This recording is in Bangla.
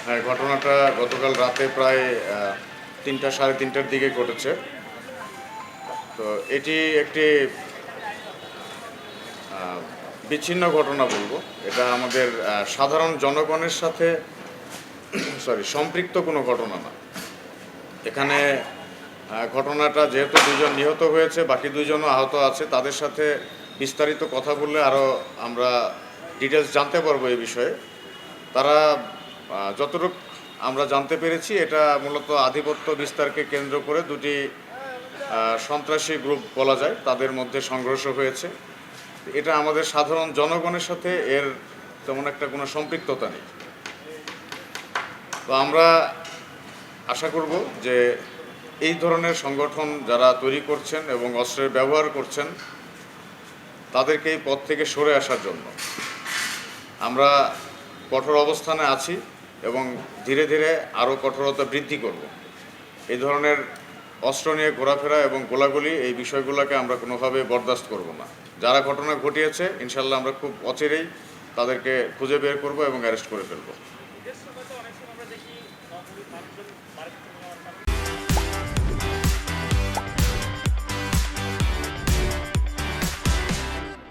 হ্যাঁ, ঘটনাটা গতকাল রাতে প্রায় ৩টা সাড়ে ৩টার দিকে ঘটেছে। তো এটি একটি বিচ্ছিন্ন ঘটনা বলবো। এটা আমাদের সাধারণ জনগণের সাথে সম্পৃক্ত কোনো ঘটনা না। এখানে ঘটনাটা যেহেতু দুজন নিহত হয়েছে, বাকি দুইজনও আহত আছে, তাদের সাথে বিস্তারিত কথা বললে আরও আমরা ডিটেলস জানতে পারবো এই বিষয়ে। তারা যতটুকু আমরা জানতে পেরেছি, এটা মূলত আধিপত্য বিস্তারকে কেন্দ্র করে দুটি সন্ত্রাসী গ্রুপ বলা যায়, তাদের মধ্যে সংঘর্ষ হয়েছে। এটা আমাদের সাধারণ জনগণের সাথে এর তেমন একটা কোনো সম্পৃক্ততা নেই। তো আমরা আশা করব যে এই ধরনের সংগঠন যারা তৈরি করছেন এবং অস্ত্রের ব্যবহার করছেন, তাদেরকে এই পথ থেকে সরে আসার জন্য আমরা কঠোর অবস্থানে আছি এবং ধীরে ধীরে আরও কঠোরতা বৃদ্ধি করব। এই ধরনের অস্ত্র নিয়ে ঘোরাফেরা এবং গোলাগুলি, এই বিষয়গুলোকে আমরা কোনোভাবে বরদাস্ত করব না। যারা ঘটনা ঘটিয়েছে, ইনশাল্লাহ আমরা খুব অচিরেই তাদেরকে খুঁজে বের করব এবং অ্যারেস্ট করে ফেলব।